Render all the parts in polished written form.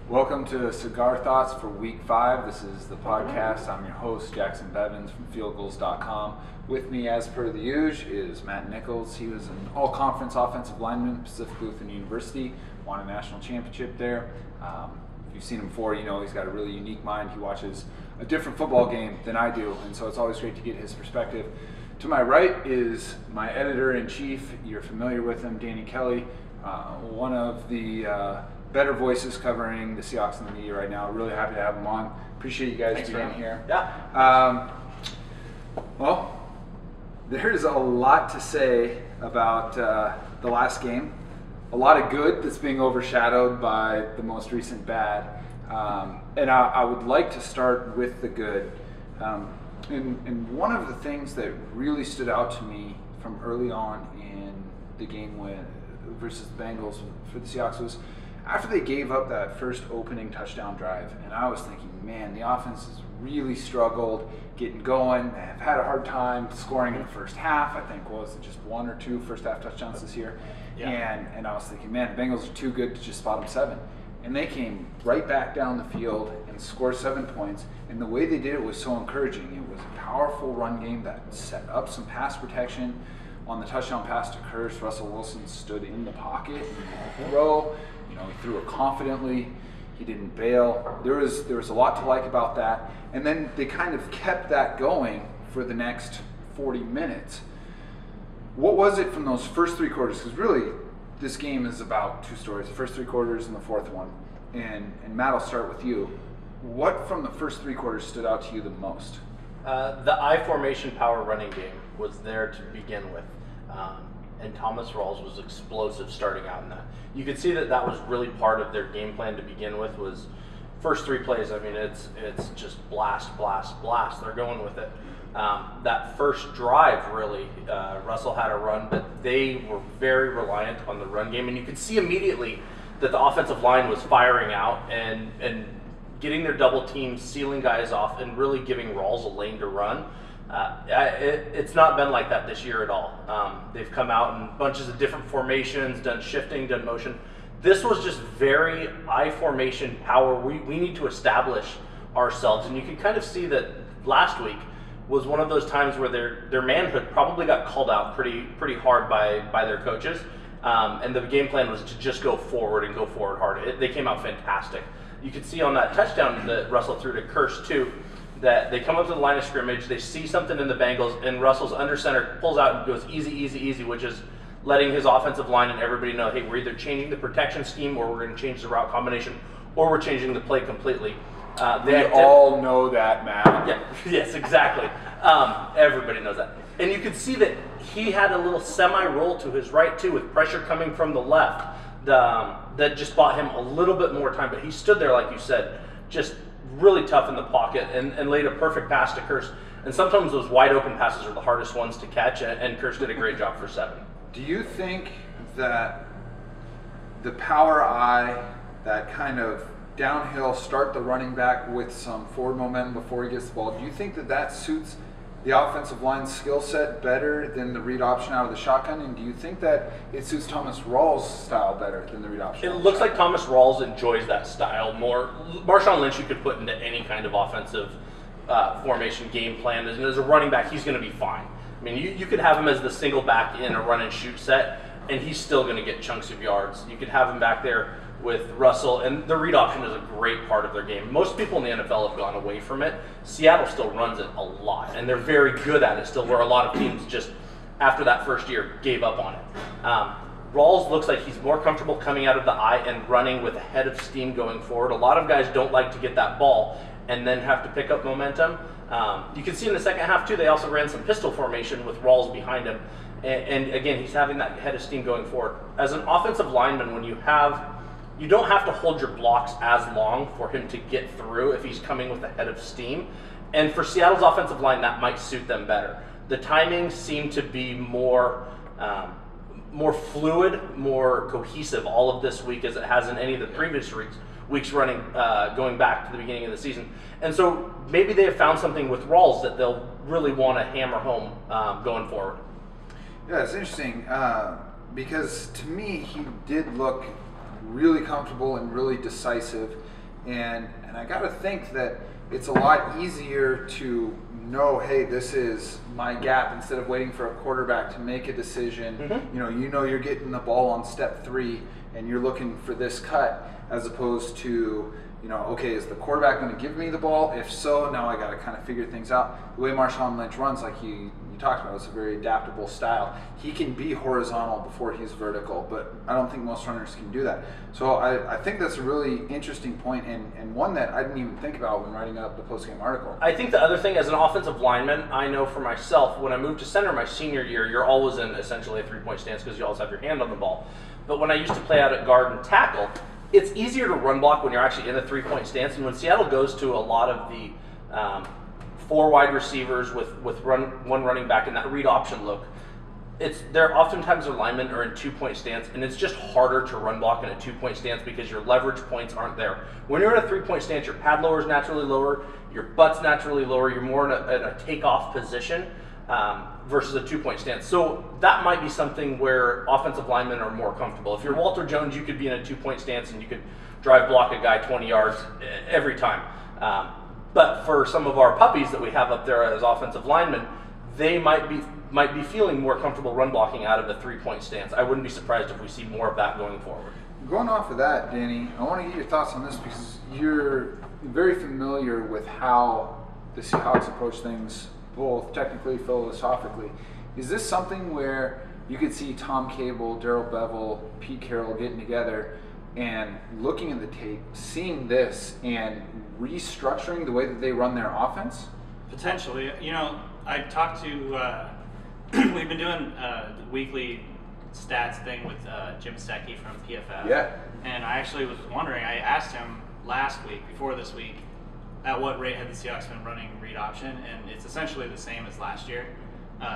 Welcome to Cigar Thoughts for Week 5. This is the podcast. I'm your host, Jacson Bevens from fieldgoals.com. With me, as per the usual, is Matt Nichols. He was an all-conference offensive lineman, Pacific Lutheran University, won a national championship there. If you've seen him before, you know he's got a really unique mind. He watches a different football game than I do, and so it's always great to get his perspective. To my right is my editor-in-chief. You're familiar with him, Danny Kelly, one of the better voices covering the Seahawks in the media right now. Really happy to have him on. Appreciate you guys being here. Yeah. Well, there's a lot to say about the last game. A lot of good that's being overshadowed by the most recent bad. And I would like to start with the good. And one of the things that really stood out to me from early on in the game versus the Bengals for the Seahawks was after they gave up that first opening touchdown drive, and I was thinking, man, the offense has really struggled getting going. They have had a hard time scoring in the first half. I think, was it just one or two first half touchdowns this year? Yeah. And I was thinking, man, the Bengals are too good to just spot them 7. And they came right back down the field and scored 7 points. And the way they did it was so encouraging. It was a powerful run game that set up some pass protection. On the touchdown pass to Curse, Russell Wilson stood in the pocket and throw. You know, he threw it confidently. He didn't bail. There was a lot to like about that. And then they kind of kept that going for the next 40 minutes. What was it from those first 3 quarters? Because really, this game is about 2 stories: the first 3 quarters and the fourth one. And Matt, I'll start with you. What from the first 3 quarters stood out to you the most? The I formation power running game was there to begin with. And Thomas Rawls was explosive starting out in that. You could see that was really part of their game plan to begin with. Was first 3 plays. I mean, it's just blast, blast, blast. They're going with it. That first drive, really, Russell had a run, but they were very reliant on the run game, and you could see immediately that the offensive line was firing out and getting their double teams, sealing guys off, and really giving Rawls a lane to run. It's not been like that this year at all. They've come out in bunches of different formations, done shifting, done motion. This was just very I formation power. We need to establish ourselves, and you can kind of see that last week was one of those times where their manhood probably got called out pretty hard by their coaches, and the game plan was to just go forward and go forward hard. They came out fantastic. You could see on that touchdown that Russell threw to Curse too, that they come up to the line of scrimmage, they see something in the Bengals, and Russell's under center pulls out and goes easy, easy, easy, which is letting his offensive line and everybody know, hey, we're either changing the protection scheme, or we're going to change the route combination, or we're changing the play completely. We all know that, Matt. Yeah, yes, exactly. Everybody knows that. And you could see that he had a little semi-roll to his right, too, with pressure coming from the left that just bought him a little bit more time. But he stood there, like you said, just really tough in the pocket and laid a perfect pass to Curse. And sometimes those wide open passes are the hardest ones to catch, and Curse did a great job for 7. Do you think that the power eye, that kind of downhill start the running back with some forward momentum before he gets the ball, do you think that suits the offensive line's skill set better than the read option out of the shotgun? And do you think that it suits Thomas Rawls' style better than the read option? It looks like Thomas Rawls enjoys that style more. Marshawn Lynch you could put into any kind of offensive formation game plan. As a running back, he's going to be fine. I mean, you could have him as the single back in a run and shoot set, and he's still going to get chunks of yards. You could have him back there with Russell, and the read option is a great part of their game. Most people in the NFL have gone away from it. Seattle still runs it a lot, and they're very good at it still, where a lot of teams just, after that first year, gave up on it. Rawls looks like he's more comfortable coming out of the eye and running with a head of steam going forward. A lot of guys don't like to get that ball and then have to pick up momentum. You can see in the second half, too, they also ran some pistol formation with Rawls behind him. And again, he's having that head of steam going forward. As an offensive lineman, when you don't have to hold your blocks as long for him to get through if he's coming with a head of steam. And for Seattle's offensive line, that might suit them better. The timing seemed to be more fluid, more cohesive all of this week as it has in any of the previous weeks running, going back to the beginning of the season. And so maybe they have found something with Rawls that they'll really want to hammer home going forward. Yeah, it's interesting because to me he did look really comfortable and really decisive. And I got to think that it's a lot easier to know, hey, this is my gap, instead of waiting for a quarterback to make a decision. Mm-hmm. You know you're getting the ball on step 3 and you're looking for this cut, as opposed to, okay, is the quarterback going to give me the ball? If so, now I got to kind of figure things out. The way Marshawn Lynch runs, like you talked about, it's a very adaptable style. He can be horizontal before he's vertical, but I don't think most runners can do that. So I think that's a really interesting point, and one that I didn't even think about when writing up the post-game article. I think the other thing, as an offensive lineman, I know for myself, when I moved to center my senior year, you're always in essentially a three-point stance because you always have your hand on the ball. But when I used to play out at guard and tackle, it's easier to run block when you're actually in a three-point stance. And when Seattle goes to a lot of the 4 wide receivers with one running back in that read option look, they're oftentimes their linemen are in 2-point stance, and it's just harder to run block in a 2-point stance because your leverage points aren't there. When you're in a 3-point stance, your pad lower is naturally lower, your butt's naturally lower, you're more in a takeoff position versus a 2-point stance. So that might be something where offensive linemen are more comfortable. If you're Walter Jones, you could be in a 2-point stance and you could drive block a guy 20 yards every time. But for some of our puppies that we have up there as offensive linemen, they might be feeling more comfortable run blocking out of a 3-point stance. I wouldn't be surprised if we see more of that going forward. Going off of that, Danny, I want to get your thoughts on this because you're very familiar with how the Seahawks approach things, both technically, philosophically. Is this something where you could see Tom Cable, Darrell Bevel, Pete Carroll getting together and looking at the tape, seeing this, and restructuring the way that they run their offense? Potentially. I talked to, we've been doing the weekly stats thing with Jim Secchi from PFF. Yeah. And I actually was wondering, I asked him last week, before this week, at what rate had the Seahawks been running read option, and it's essentially the same as last year,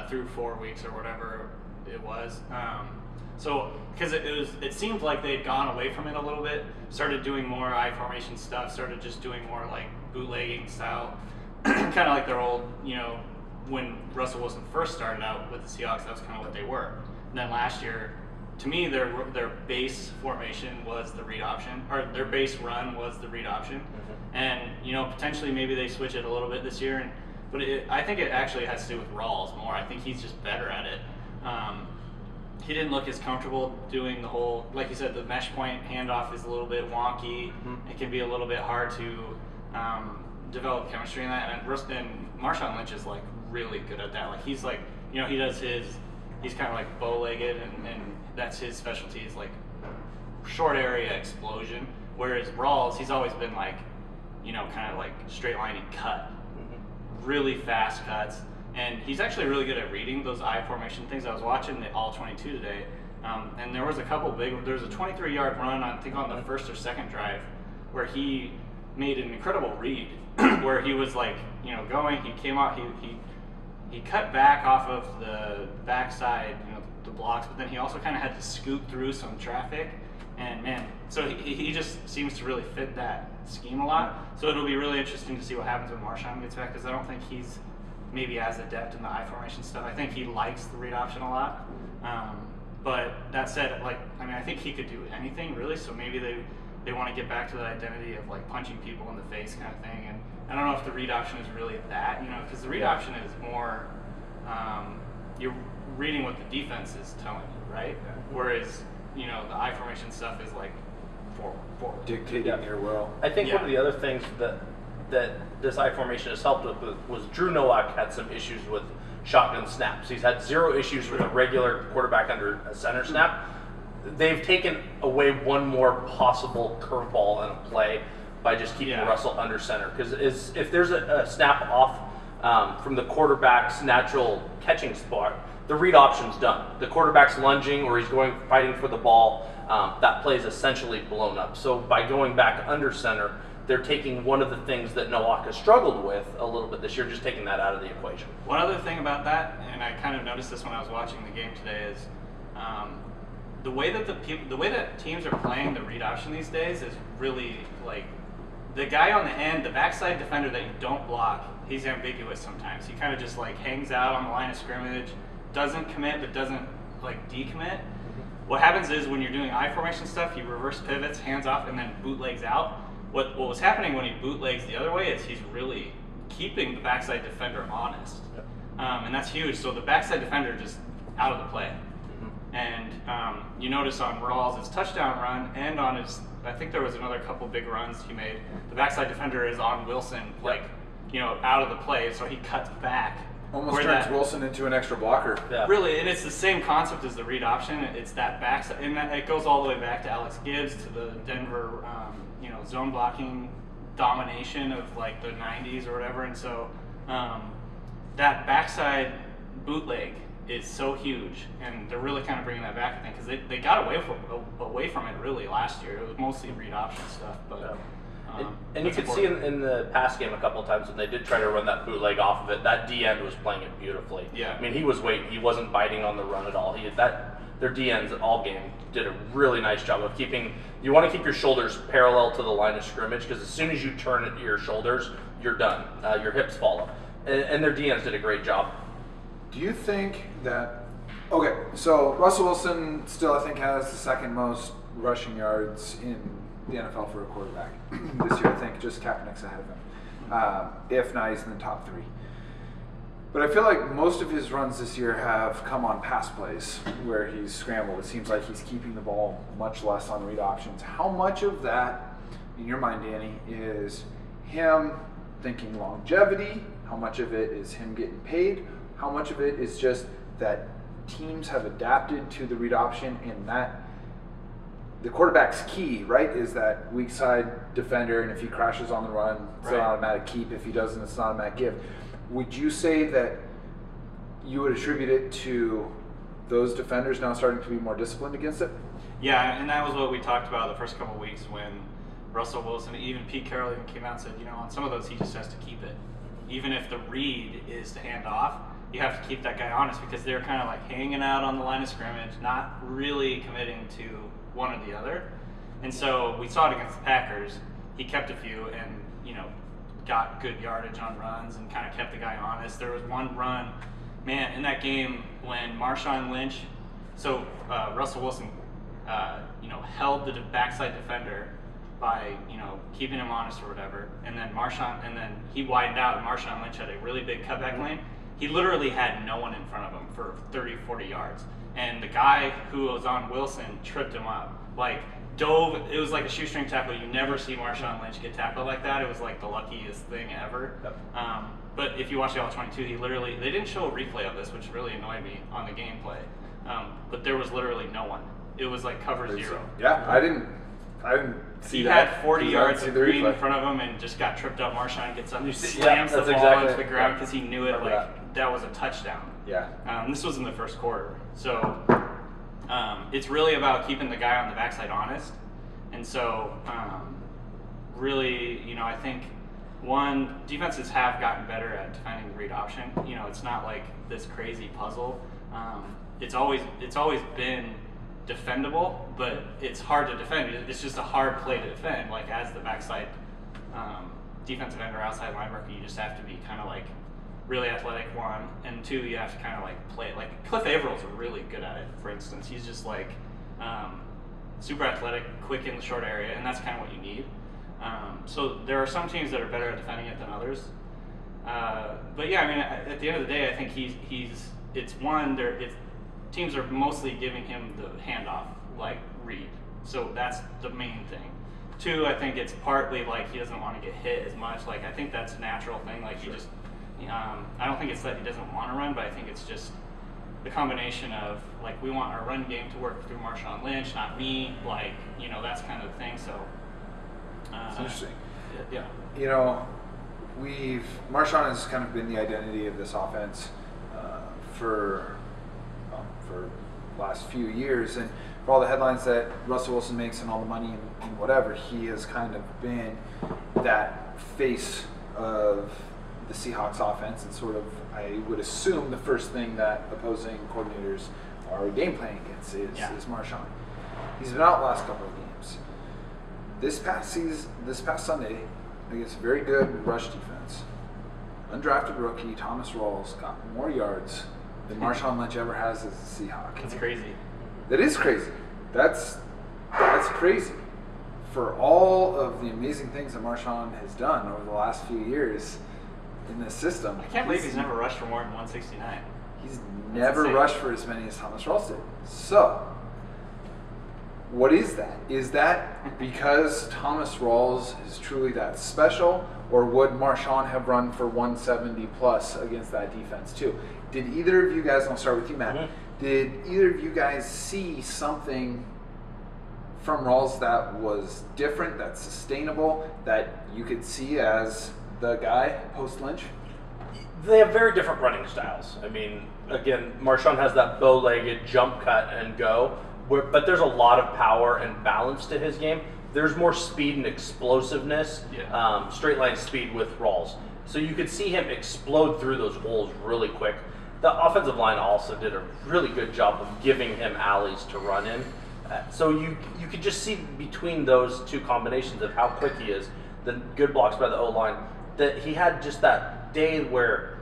through 4 weeks or whatever it was. So, because it seemed like they'd gone away from it a little bit, started doing more I formation stuff, started just doing more like bootlegging style, kind of like their old, when Russell Wilson first started out with the Seahawks, that was kind of what they were. And then last year, to me, their base formation was the read option, or their base run was the read option. Mm-hmm. And potentially maybe they switch it a little bit this year, but I think it actually has to do with Rawls more. I think he's just better at it. He didn't look as comfortable doing the whole, like you said, the mesh point handoff is a little bit wonky. Mm-hmm. It can be a little bit hard to develop chemistry in that. And Marshawn Lynch is like really good at that. Like he's like, he does he's kind of like bow-legged, and that's his specialty, is like short area explosion. Whereas Rawls, he's always been like, kind of like straight line and cut, mm-hmm. really fast cuts. And he's actually really good at reading those I formation things. I was watching the All 22 today, and there was a couple there was a 23-yard run, I think on the first or second drive, where he made an incredible read, where he was like, going, he came out, he cut back off of the backside, the blocks, but then he also kind of had to scoot through some traffic, and man, so he just seems to really fit that scheme a lot. So it'll be really interesting to see what happens when Marshawn gets back, because I don't think he's maybe as adept in the I formation stuff. I think he likes the read option a lot. But that said, I think he could do anything really. So maybe they want to get back to the identity of like punching people in the face kind of thing. And I don't know if the read option is really that, because the read option is more you're reading what the defense is telling you, right? Whereas the I formation stuff is like forward. Dictating your will. I think one of the other things that this I formation has helped with was Drew Nowak had some issues with shotgun snaps. He's had 0 issues with a regular quarterback under a center snap. They've taken away one more possible curveball in a play by just keeping Russell under center. Because if there's a snap off from the quarterback's natural catching spot, the read option's done. The quarterback's lunging or he's fighting for the ball, that play is essentially blown up. So by going back under center, they're taking one of the things that Nowak has struggled with a little bit this year, just taking that out of the equation. One other thing about that, and I kind of noticed this when I was watching the game today, is the way that teams are playing the read option these days is really like the guy on the end, the backside defender that you don't block, he's ambiguous sometimes. He kind of just like hangs out on the line of scrimmage, doesn't commit but doesn't like decommit. What happens is when you're doing I formation stuff, he reverse pivots, hands off, and then bootlegs out. what was happening when he bootlegs the other way is he's really keeping the backside defender honest. Yep. And that's huge. So the backside defender just out of the play. And you notice on Rawls' touchdown run and on his, I think there was another couple big runs he made, the backside defender is on Wilson, like, out of the play, so he cuts back. Almost turns Wilson into an extra blocker. Yeah. Really, and it's the same concept as the read option. It's that backside, and it goes all the way back to Alex Gibbs, to the Denver, zone blocking domination of like the 90s or whatever. And so that backside bootleg is so huge, and they're really kind of bringing that back, I think, because they got away from it really last year. It was mostly read option stuff, but and you could see in the pass game a couple of times when they did try to run that bootleg off of it, that D end was playing it beautifully. Yeah, I mean, he was waiting. He wasn't biting on the run at all. Their D ends all game did a really nice job of keeping. You want to keep your shoulders parallel to the line of scrimmage, because as soon as you turn it to your shoulders, you're done. Your hips follow, and their D ends did a great job. Do you think that, okay, so Russell Wilson still, I think, has the second most rushing yards in the NFL for a quarterback this year. I think just Kaepernick's ahead of him. If not, he's in the top 3. But I feel like most of his runs this year have come on pass plays where he's scrambled. It seems like he's keeping the ball much less on read options. How much of that, in your mind, Danny, is him thinking longevity? How much of it is him getting paid? How much of it is just that teams have adapted to the read option, and that the quarterback's key, right, is that weak side defender, and if he crashes on the run, it's an automatic keep. If he doesn't, it's an automatic give. Would you say that you would attribute it to those defenders now starting to be more disciplined against it? Yeah, and that was what we talked about the first couple of weeks when Russell Wilson, even Pete Carroll even came out and said, on some of those he just has to keep it. Even if the read is to hand off, you have to keep that guy honest, because they're kind of like hanging out on the line of scrimmage, not really committing to one or the other. And so we saw it against the Packers. He kept a few and, got good yardage on runs and kind of kept the guy honest. There was one run, man, in that game when Marshawn Lynch, so Russell Wilson, held the backside defender by, keeping him honest or whatever. And then he widened out, and Marshawn Lynch had a really big cutback lane. He literally had no one in front of him for 30, 40 yards. And the guy who was on Wilson tripped him up. Like, dove, it was like a shoestring tackle. You never see Marshawn Lynch get tackled like that. It was like the luckiest thing ever. Yep. But if you watch the All-22, they didn't show a replay of this, which really annoyed me on the gameplay. But there was literally no one. It was like cover 0. Yeah, I didn't see he that. He had 40 yards of green in front of him and just got tripped up. Marshawn gets up and slams the ball exactly into the ground because he knew it that was a touchdown. Yeah. This was in the first quarter. So it's really about keeping the guy on the backside honest. And so really, I think defenses have gotten better at defending the read option. It's not like this crazy puzzle. It's always been defendable, but it's hard to defend. It's just a hard play to defend. Like, as the backside defensive end or outside linebacker, you just have to be kind of like really athletic, 1, and 2, you have to kind of like play it. Like Cliff Avrill's really good at it, for instance. He's just like super athletic, quick in the short area, and that's kind of what you need. So there are some teams that are better at defending it than others. But yeah, I mean, at the end of the day, I think teams are mostly giving him the handoff, like read. So that's the main thing. 2, I think it's partly like he doesn't want to get hit as much. Like, I think that's a natural thing. Like, he just, I don't think it's that he doesn't want to run, but I think it's just the combination of, like, we want our run game to work through Marshawn Lynch, not me. Like, that's kind of the thing. So it's interesting. Yeah. Marshawn has kind of been the identity of this offense for the last few years, and for all the headlines that Russell Wilson makes and all the money and whatever, he has kind of been that face of the Seahawks offense, and sort of, I would assume, the first thing that opposing coordinators are game planning against is Marshawn. He's been out the last couple of games. This past Sunday, against a very good rush defense, undrafted rookie Thomas Rawls got more yards than Marshawn Lynch ever has as a Seahawk. That's crazy. That is crazy. That's crazy. for all of the amazing things that Marshawn has done over the last few years in this system. I can't believe he's never rushed for more than 169. He's never rushed for as many as Thomas Rawls did. So, what is that? Is that because Thomas Rawls is truly that special, or would Marshawn have run for 170 plus against that defense too? Did either of you guys, and I'll start with you, Matt, did either of you guys see something from Rawls that was different, that's sustainable, that you could see as the guy post-Lynch? They have very different running styles. I mean, again, Marshawn has that bow-legged jump cut and go, but there's a lot of power and balance to his game. There's more speed and explosiveness, straight line speed with Rawls. So you could see him explode through those holes really quick. The offensive line also did a really good job of giving him alleys to run in. So you could just see between those two combinations of how quick he is, the good blocks by the O-line, that he had just that day where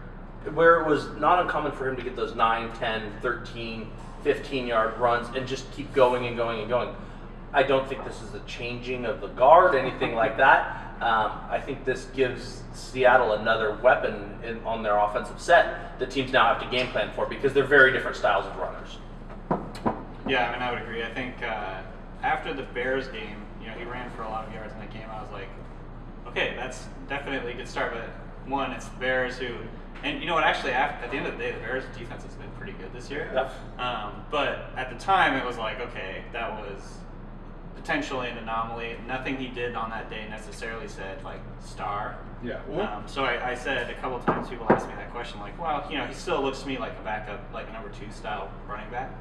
it was not uncommon for him to get those 9, 10, 13, 15-yard runs and just keep going and going and going. I don't think this is a changing of the guard, anything like that. I think this gives Seattle another weapon on their offensive set that teams now have to game plan for, because they're very different styles of runners. Yeah, I mean, I would agree. I think after the Bears game, he ran for a lot of yards in that game. I was like, okay, that's definitely a good start. But one, it's the Bears who, and you know what? Actually, at the end of the day, the Bears' defense has been pretty good this year. Yep. But at the time, it was like, okay, that was potentially an anomaly. Nothing he did on that day necessarily said like star. Yeah. So I said a couple of times, people asked me that question, like, well, he still looks to me like a backup, like a number 2 style running back.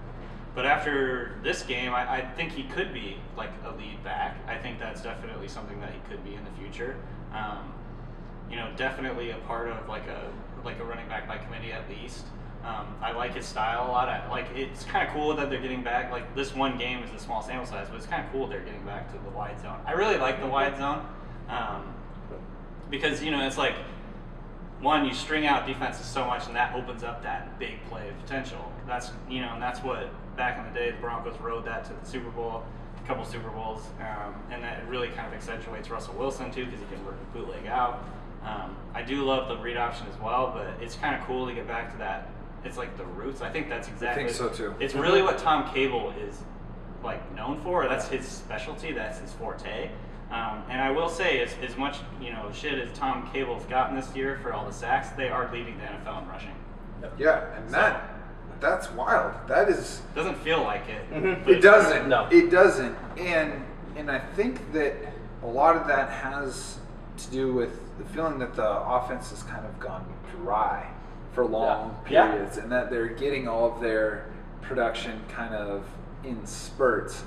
But after this game, I think he could be like a lead back. I think that's definitely something that he could be in the future. Definitely a part of like a running back by committee at least. I like his style a lot. It's kind of cool that they're getting back. Like, this one game is a small sample size, but it's kind of cool they're getting back to the wide zone. I really like the wide zone because it's like, one, you string out defenses so much, and that opens up that big play potential. That's and that's what back in the day the Broncos rode that to the Super Bowl, a couple Super Bowls, and that really kind of accentuates Russell Wilson too, because he can work a bootleg out. I do love the read option as well, but it's kind of cool to get back to that. It's like the roots. I think that's exactly. I think so too. It's really what Tom Cable is like known for. That's his specialty. That's his forte. And I will say, as much shit as Tom Cable's gotten this year for all the sacks, they are leading the NFL in rushing. Yeah, and that's wild. That is. Doesn't feel like it. Mm-hmm. It doesn't. No, it doesn't. And I think that a lot of that has to do with the feeling that the offense has kind of gone dry for long periods, and that they're getting all of their production kind of in spurts.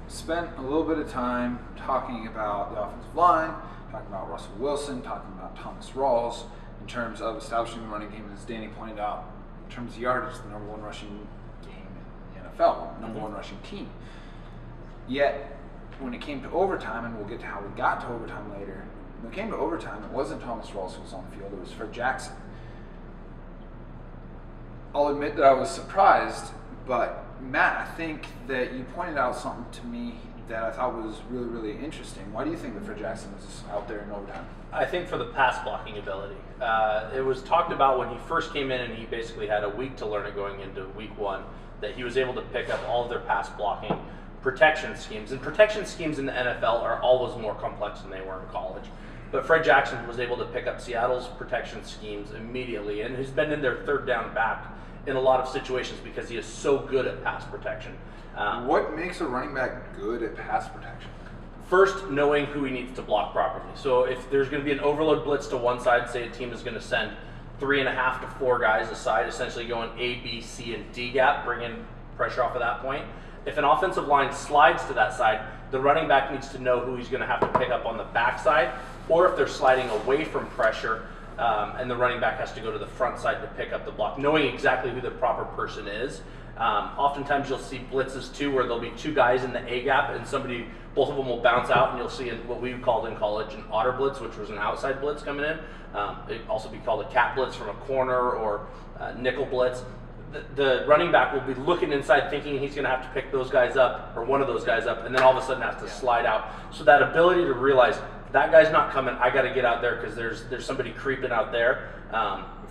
Spent a little bit of time talking about the offensive line, talking about Russell Wilson, talking about Thomas Rawls in terms of establishing the running game, as Danny pointed out, in terms of yardage, the number 1 rushing game in the NFL, number 1 rushing team. Yet, when it came to overtime, and we'll get to how we got to overtime later, when it came to overtime, it wasn't Thomas Rawls who was on the field, it was for Jacson. I'll admit that I was surprised, but Matt, I think that you pointed out something to me that I thought was really, really interesting. Why do you think that Fred Jacson was out there in overtime? I think for the pass blocking ability. It was talked about when he first came in, and he basically had a week to learn it going into week 1, that he was able to pick up all of their pass blocking protection schemes. And protection schemes in the NFL are always more complex than they were in college. But Fred Jacson was able to pick up Seattle's protection schemes immediately, and he's been in their third down back in a lot of situations because he is so good at pass protection. What makes a running back good at pass protection? First, knowing who he needs to block properly. So if there's going to be an overload blitz to one side, say a team is going to send 3.5 to 4 guys aside, essentially going A, B, C, and D gap, bringing pressure off of that point. If an offensive line slides to that side, the running back needs to know who he's going to have to pick up on the backside, or if they're sliding away from pressure, and the running back has to go to the front side to pick up the block, knowing exactly who the proper person is. Oftentimes you'll see blitzes too, where there'll be 2 guys in the A gap, and both of them will bounce out, and you'll see what we called in college an otter blitz, which was an outside blitz coming in. It'd also be called a cat blitz from a corner, or nickel blitz. the running back will be looking inside thinking he's going to have to pick those guys up or one of those guys up, and then all of a sudden has to slide out. So that ability to realize that guy's not coming, I got to get out there because there's somebody creeping out there.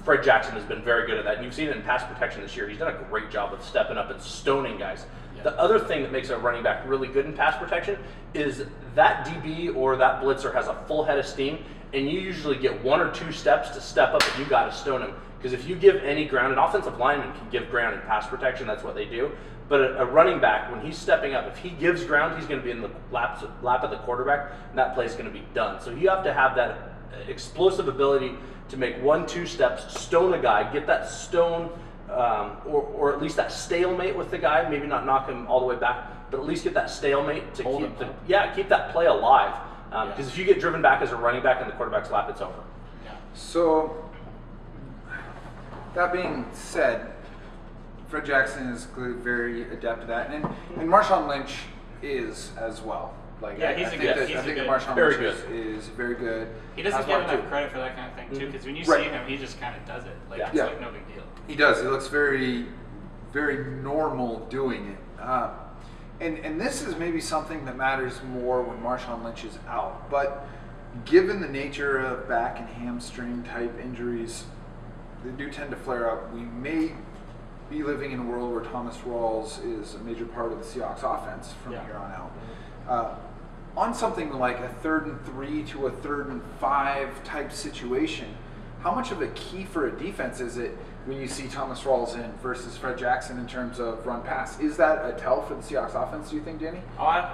Fred Jacson has been very good at that, and you've seen it in pass protection this year. He's done a great job of stepping up and stoning guys. The other thing that makes a running back really good in pass protection is that DB or that blitzer has a full head of steam, and you usually get 1 or 2 steps to step up, and you got to stone him. Because if you give any ground, an offensive lineman can give ground in pass protection, that's what they do. But a running back, when he's stepping up, if he gives ground, he's going to be in the lap of the quarterback, and that play's going to be done. So you have to have that explosive ability to make 1-2 steps, stone a guy, get that stone, or at least that stalemate with the guy, maybe not knock him all the way back, but at least get that stalemate to keep that play alive. Because if you get driven back as a running back in the quarterback's lap, it's over. So, that being said, Fred Jacson is clearly very adept at that, and Marshawn Lynch is as well. Like, I think that Marshawn Lynch is very good. He doesn't get enough credit for that kind of thing too, because when you see him, he just kind of does it. Like it's like no big deal. He does. He looks very, very normal doing it. And this is maybe something that matters more when Marshawn Lynch is out. But given the nature of back and hamstring type injuries, they do tend to flare up. We may be living in a world where Thomas Rawls is a major part of the Seahawks offense from here on out. On something like a 3rd and 3 to a 3rd and 5 type situation, how much of a key for a defense is it when you see Thomas Rawls in versus Fred Jacson in terms of run pass? Is that a tell for the Seahawks offense, do you think, Danny?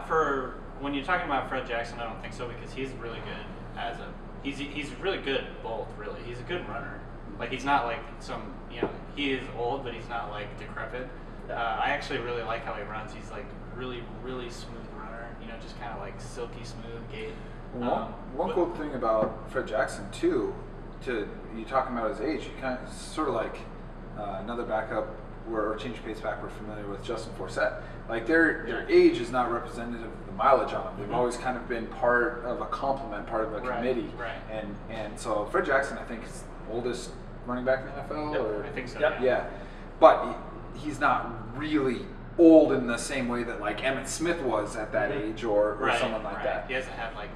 For when you're talking about Fred Jacson, I don't think so, because he's really good he's really good at both, really. He's a good runner. Like, he's not like he is old, but he's not like decrepit. I actually really like how he runs. He's like really, really smooth runner, just kind of like silky smooth gait. One cool thing about Fred Jacson too, you talking about his age, he kind of sort of like another backup or change of pace back we're familiar with, Justin Forsett. Like their age is not representative of the mileage on them. They've always kind of been part of a complement, part of a committee. Right. And so Fred Jacson, I think, is the oldest running back in the NFL. Or, I think so. Yeah. But he's not really old in the same way that like Emmitt Smith was at that age or someone like that. He hasn't had like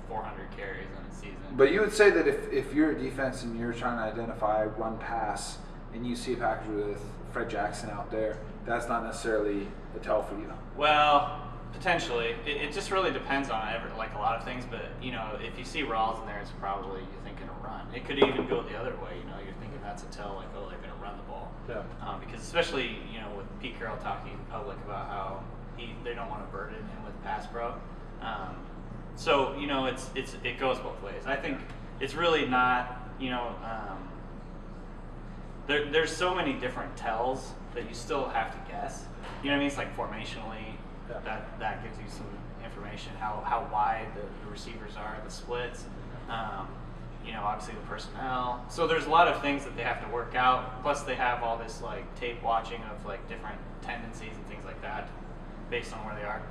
400 carries in a season. But you would say that if you're a defense and you're trying to identify run pass and you see a package with Fred Jacson out there, that's not necessarily a tell for you. Well, potentially. It just really depends on like a lot of things. But if you see Rawls in there, it's probably you're thinking a run. It could even go the other way. You're thinking that's a tell, like, oh, they're going to run the ball. Yeah. Because especially with Pete Carroll talking in public about how they don't want to burden him with pass pro. So it goes both ways. I think it's really not there's so many different tells that you still have to guess. You know what I mean? It's like formationally, that gives you some information, how wide the receivers are, the splits, obviously the personnel. So there's a lot of things that they have to work out. Plus they have all this like tape watching of like different tendencies and things like that based on where they are.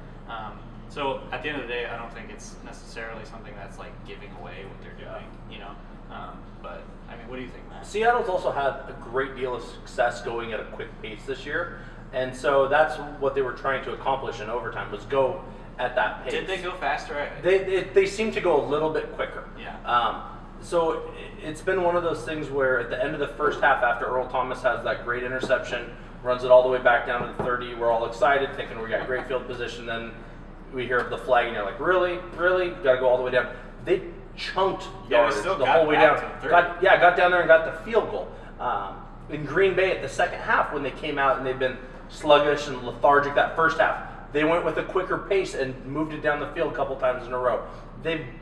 So at the end of the day, I don't think it's necessarily something that's like giving away what they're doing, But I mean, what do you think, Matt? Seattle's also had a great deal of success going at a quick pace this year, and so that's what they were trying to accomplish in overtime, was go at that pace. Did they go faster? They seem to go a little bit quicker. Yeah. So it's been one of those things where at the end of the first half, after Earl Thomas has that great interception, runs it all the way back down to the 30, we're all excited, thinking we got great field position. Then we hear the flag, and you're like, really? Got to go all the way down. They chunked yardage the whole way down. Got down there and got the field goal. In Green Bay at the second half, when they came out and they've been sluggish and lethargic that first half, they went with a quicker pace and moved it down the field a couple times in a row.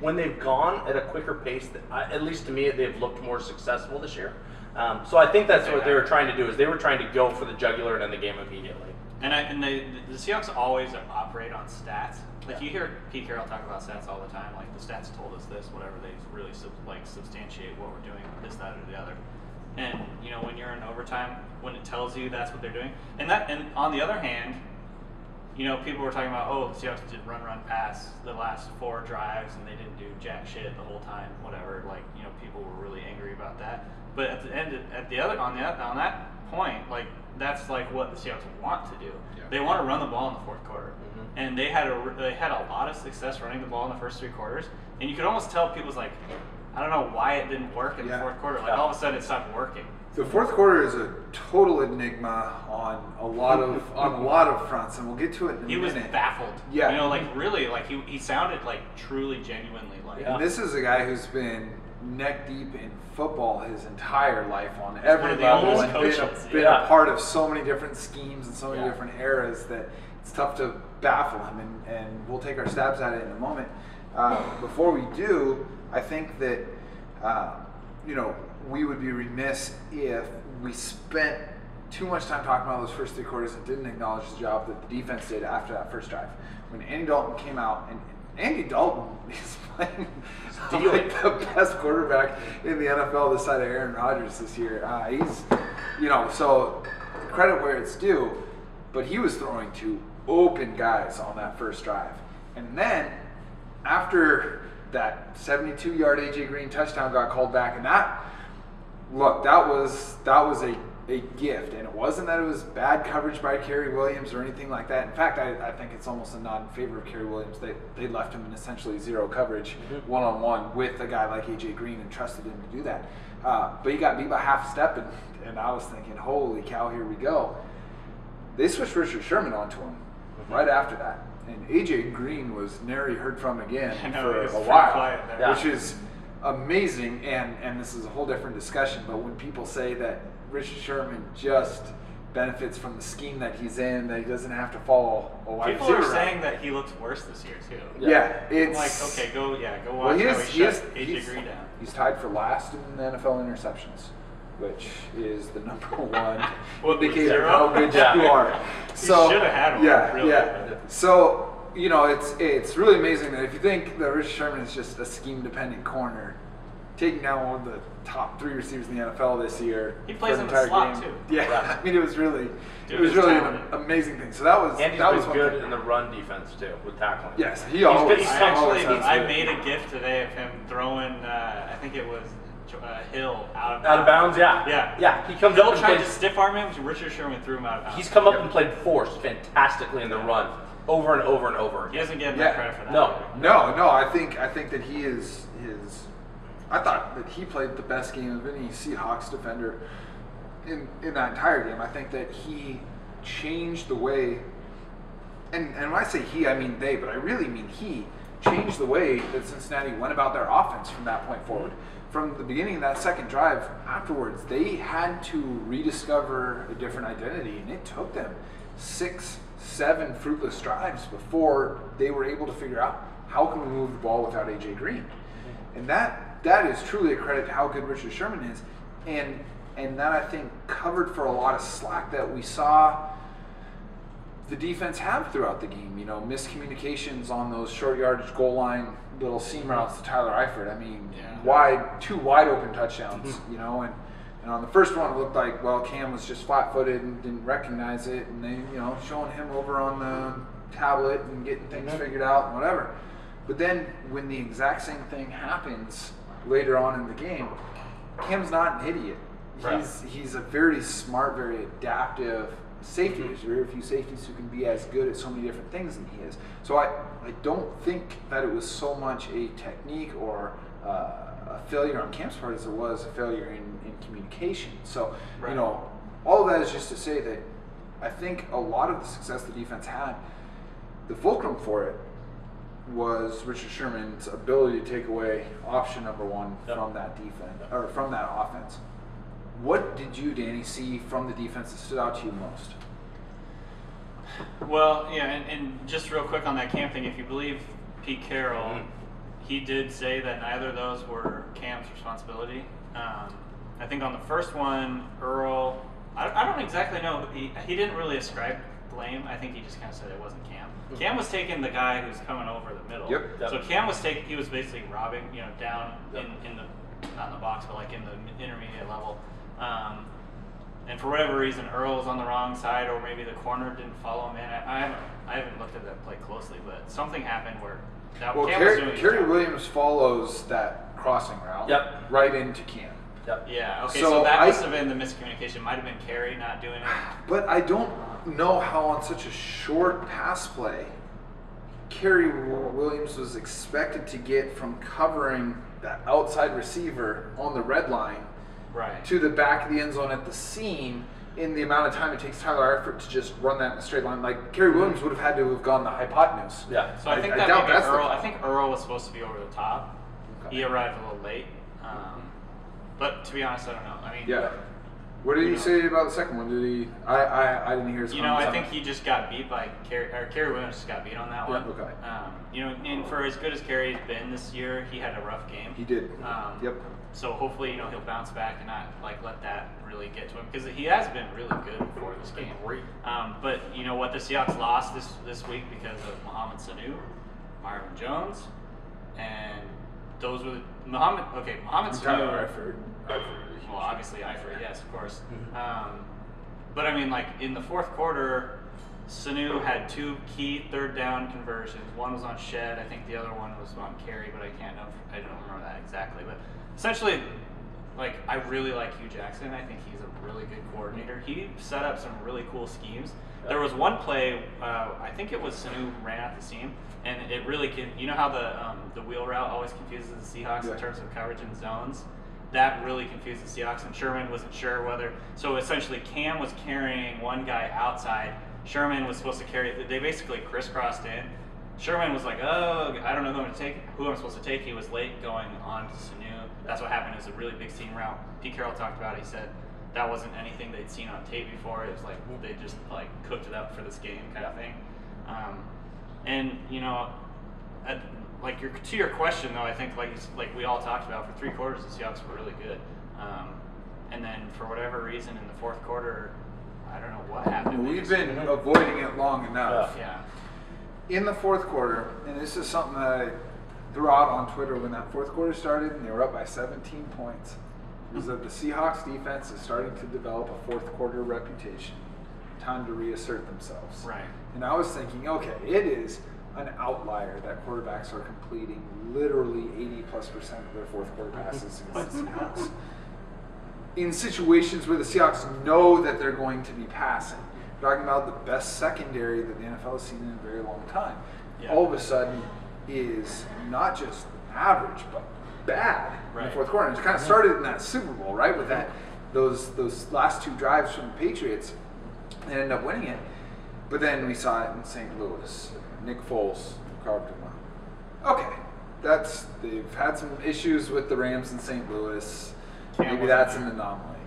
When they've gone at a quicker pace, at least to me, they've looked more successful this year. So I think that's what they were trying to do, is they were trying to go for the jugular and end the game immediately. And the Seahawks always operate on stats. Like you hear Pete Carroll talk about stats all the time. Like the stats told us this, whatever. They really substantiate what we're doing, this, that, or the other. And when you're in overtime, when it tells you that's what they're doing, and on the other hand, you know, people were talking about, oh, the Seahawks did run, pass the last 4 drives, and they didn't do jack shit the whole time, whatever. Like, you know, people were really angry about that. But at the end, on that point, like, that's like what the Seahawks want to do. Yeah. They want to run the ball in the fourth quarter, and they had a lot of success running the ball in the first 3 quarters. And you could almost tell people's like, I don't know why it didn't work in the fourth quarter. Like all of a sudden, it stopped working. The fourth quarter is a total enigma on a lot of fronts, and we'll get to it in a minute. He was baffled. Yeah. You know, like really, like he sounded like truly, genuinely like. And this is a guy who's been neck deep in football his entire life on every level, and been a part of so many different schemes and so many different eras that it's tough to baffle him. And we'll take our stabs at it in a moment. Before we do, I think that you know, we would be remiss if we spent too much time talking about those first 3 quarters and didn't acknowledge the job that the defense did after that first drive. When Andy Dalton came out, and Andy Dalton is playing like the best quarterback in the NFL this side of Aaron Rodgers this year. He's, you know, so credit where it's due, but he was throwing to open guys on that first drive. And then after that 72-yard A.J. Green touchdown got called back, and that was a gift, and it wasn't that it was bad coverage by Kerry Williams or anything like that. In fact, I think it's almost a nod in favor of Kerry Williams. They left him in essentially 0 coverage one-on-one with a guy like A.J. Green and trusted him to do that. But he got beat by half a step, and I was thinking, holy cow, here we go. They switched Richard Sherman onto him right after that. And A.J. Green was nary heard from again for a while, which is amazing. And this is a whole different discussion. But when people say that Richard Sherman just benefits from the scheme that he's in, that he doesn't have to follow a wide receiver. People are saying that he looks worse this year too. Yeah, it's like, okay, go watch how he shut A.J. Green down. He's tied for last in the NFL interceptions, which is the number one indicator of how good you are. So should have had one. Yeah. So, you know, it's really amazing that if you think that Richard Sherman is just a scheme-dependent corner, taking down one of the top 3 receivers in the NFL this year. He plays in the slot too. Yeah, I mean, it was really an amazing thing. So that was good in the run defense too with tackling. Yes, he always. I made a GIF today of him throwing. I think it was Hill out of bounds. Yeah. He comes up tried to stiff arm him. Richard Sherman threw him out of bounds. He's come up and played force fantastically in the run, over and over and over. He doesn't get enough credit for that. No. I think that he is his. I thought that he played the best game of any Seahawks defender in that entire game. I think that he changed the way, and when I say he, I mean they, but I really mean he changed the way that Cincinnati went about their offense from that point forward. From the beginning of that second drive afterwards, they had to rediscover a different identity, and it took them 6-7 fruitless drives before they were able to figure out how can we move the ball without A.J. Green. And that is truly a credit to how good Richard Sherman is, and that I think covered for a lot of slack that we saw the defense have throughout the game. You know, miscommunications on those short yardage goal line little seam routes to Tyler Eifert. I mean, two wide open touchdowns. You know, and on the first one it looked like Cam was just flat-footed and didn't recognize it, and they showing him over on the tablet and getting things figured out and whatever. But then when the exact same thing happens later on in the game, Cam's not an idiot. He's a very smart, very adaptive safety. There's very few safeties who can be as good at so many different things than he is. So I don't think that it was so much a technique or a failure on Cam's part as it was a failure in communication. So, all of that is just to say that I think a lot of the success the defense had, the fulcrum for it was Richard Sherman's ability to take away option number one from that defense or from that offense. What did you, Danny, see from the defense that stood out to you most? Well, and just real quick on that Cam thing, if you believe Pete Carroll, he did say that neither of those were Cam's responsibility. I think on the first one, Earl, I don't exactly know. He didn't really ascribe blame. I think he just kind of said it wasn't Cam. Cam was taking the guy who's coming over the middle. Yep. So Cam was he was basically robbing, down in the, not in the box, but like in the intermediate level. and for whatever reason Earl was on the wrong side, or maybe the corner didn't follow him in. I haven't looked at that play closely, but something happened where Cam was doing his job. Williams follows that crossing route right into Cam. Yep. Yeah, okay, so that must have been the miscommunication. Might have been Carey not doing it. But I don't know how on such a short pass play Carey Williams was expected to get from covering that outside receiver on the red line to the back of the end zone at the seam in the amount of time it takes Tyler Eifert to just run that in a straight line. Like, Carey Williams would have had to have gone the hypotenuse. Yeah. So I think that maybe Earl, I think Earl was supposed to be over the top. Okay. He arrived a little late. But to be honest, I don't know. I mean, what did he say about the second one? Did he? I didn't hear his comments. I think he just got beat by Carey Williams. Just got beat on that one. Okay. And for as good as Carey's been this year, he had a rough game. He did. So hopefully, he'll bounce back and not let that really get to him, because he has been really good before this game. But what, the Seahawks lost this week because of Mohamed Sanu, Marvin Jones, and those were Mohamed Sanu. Well, obviously Eifert, yes, of course. But I mean, in the fourth quarter, Sanu had 2 key third down conversions. One was on Shed. I think the other one was on Carey, but I don't remember that exactly. But essentially, I really like Hugh Jacson. I think he's a really good coordinator. He set up some really cool schemes. There was one play, I think it was Sanu ran out the seam, and it really how the wheel route always confuses the Seahawks in terms of coverage and zones. That really confused the Seahawks, and Sherman wasn't sure whether. So essentially, Cam was carrying one guy outside. Sherman was supposed to carry. They basically crisscrossed in. Sherman was like, "Oh, I don't know who I'm supposed to take." He was late going on to Sanu. That's what happened. It was a really big seam route. Pete Carroll talked about it. He said that wasn't anything they'd seen on tape before. It was they just cooked it up for this game kind of thing. And to your question though, I think like we all talked about, for 3 quarters the Seahawks were really good, and then for whatever reason in the fourth quarter, I don't know what happened. We've been avoiding it long enough. Yeah. In the fourth quarter, and this is something that I threw out on Twitter when that fourth quarter started, and they were up by 17 points. Was that the Seahawks defense is starting to develop a fourth quarter reputation. Time to reassert themselves. Right. And I was thinking, okay, it is an outlier that quarterbacks are completing literally 80+% of their fourth quarter passes against the Seahawks. In situations where the Seahawks know that they're going to be passing. We're talking about the best secondary that the NFL has seen in a very long time. Yeah. All of a sudden is not just average, but bad in the fourth quarter. And it kind of started in that Super Bowl, right? With those last 2 drives from the Patriots. They ended up winning it. But then we saw it in St. Louis. Nick Foles carved him up. Okay, they've had some issues with the Rams in St. Louis. Maybe that's an anomaly.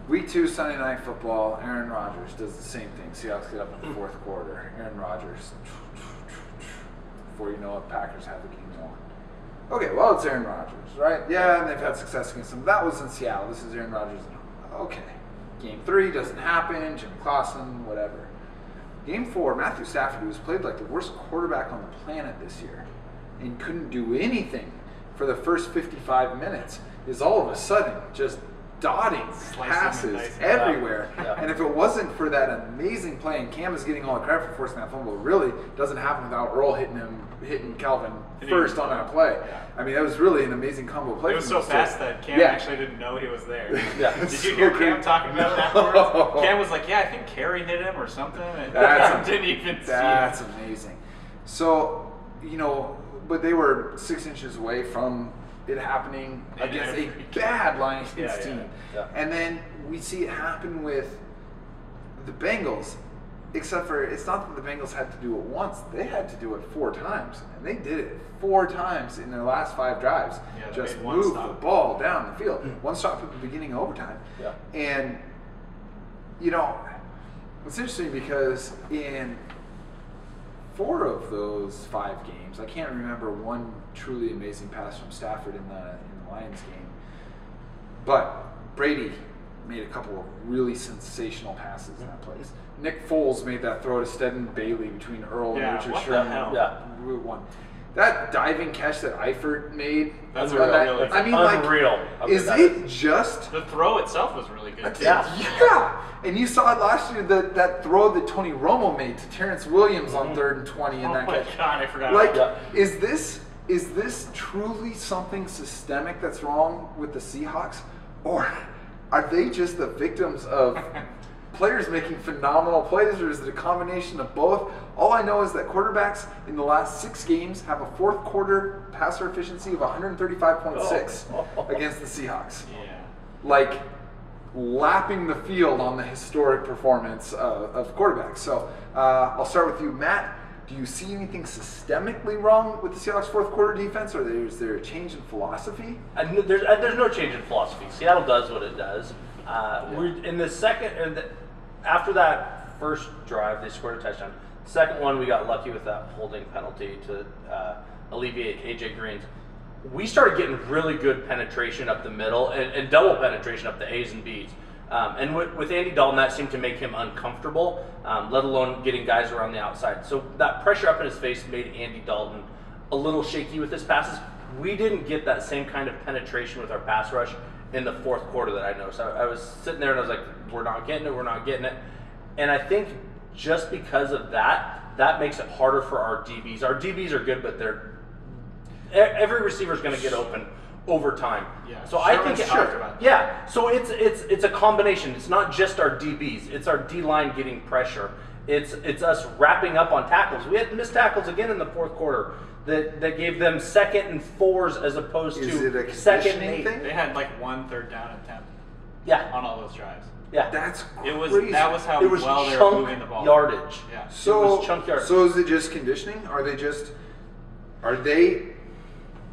Week 2 Sunday Night Football, Aaron Rodgers does the same thing. Seahawks get up in the fourth quarter. Aaron Rodgers, before you know it, Packers have the game won. Okay, well, it's Aaron Rodgers, right? Yeah, and they've had success against them. That was in Seattle. This is Aaron Rodgers. Okay. Game 3 doesn't happen. Jim Clausen, whatever. Game 4, Matthew Stafford, who was played like the worst quarterback on the planet this year and couldn't do anything for the first 55 minutes, is all of a sudden just dotting passes everywhere. Yeah. And if it wasn't for that amazing play, and Cam is getting all the credit for forcing that fumble, it really doesn't happen without Earl hitting Calvin first on that play. Yeah. I mean, that was really an amazing combo play. It was so fast that Cam actually didn't know he was there. Did you hear Cam talking about it afterwards? Cam was like, "Yeah, I think Carey hit him or something," and Cam didn't even see it. That's amazing. So, but they were 6 inches away from it happening against a bad Lions team. Yeah. And then we see it happen with the Bengals, except for it's not that the Bengals had to do it once. They had to do it 4 times. And they did it 4 times in their last 5 drives. Yeah, just move the ball down the field. One stop at the beginning of overtime. Yeah. And, it's interesting because in 4 of those 5 games, I can't remember one truly amazing pass from Stafford in the Lions game, but Brady made a couple of really sensational passes in that place. Nick Foles made that throw to Stedman Bailey between Earl and Richard Sherman. Route 1. That diving catch that Eifert made. That's on a real, that, really I mean, unreal. like, is it just The throw itself was really good. Too. Yeah. And you saw it last year, that throw that Tony Romo made to Terrence Williams on 3rd and 20 in that catch. Oh my God, I forgot. Like, about is this truly something systemic that's wrong with the Seahawks, or are they just the victims of players making phenomenal plays, or is it a combination of both? All I know is that quarterbacks in the last 6 games have a 4th quarter passer efficiency of 135.6 against the Seahawks. Yeah. Like, lapping the field on the historic performance of quarterbacks. So I'll start with you, Matt. Do you see anything systemically wrong with the Seahawks' 4th quarter defense, or is there a change in philosophy? There's no change in philosophy. Seattle does what it does. We're in the second, after that first drive, they scored a touchdown. Second one, we got lucky with that holding penalty to alleviate AJ Green's. We started getting really good penetration up the middle and double penetration up the A's and B's. And with Andy Dalton, that seemed to make him uncomfortable, let alone getting guys around the outside. So that pressure up in his face made Andy Dalton a little shaky with his passes. We didn't get that same kind of penetration with our pass rush in the 4th quarter that I noticed. I was sitting there and I was like, we're not getting it. And I think just because of that makes it harder for our DBs. Our DBs are good, but every receiver is going to get open over time. Yeah. So Sherman's I think talked about that. yeah. So it's a combination. It's not just our DBs. It's our D line getting pressure. It's us wrapping up on tackles. We had missed tackles again in the 4th quarter that gave them 2nd and 4s as opposed Is to it a 2nd and conditioning 8. thing? They had like 1 3rd down attempt Yeah. on all those drives. Yeah. That's It was crazy. that was how It was well they were chunk moving the ball. yardage. Yeah. It was chunk yardage. So is it just conditioning? Are they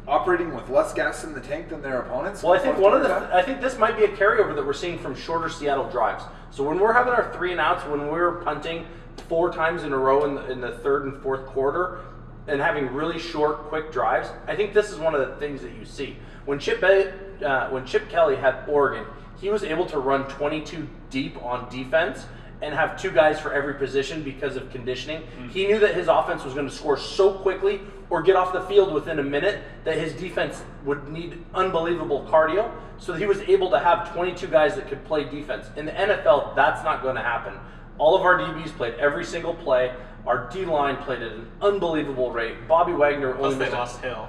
operating with less gas in the tank than their opponents? Well, I think this might be a carryover that we're seeing from shorter Seattle drives. So when we're having our 3 and outs, when we're punting 4 times in a row in the 3rd and 4th quarter, and having really short, quick drives, I think this is one of the things that you see. When Chip Kelly had Oregon, he was able to run 22 deep on defense and have 2 guys for every position because of conditioning. He knew that his offense was going to score so quickly or get off the field within a minute that his defense would need unbelievable cardio. So he was able to have 22 guys that could play defense. In the NFL, that's not going to happen. All of our DBs played every single play. Our D-line played at an unbelievable rate. Bobby Wagner Plus only they lost Hill.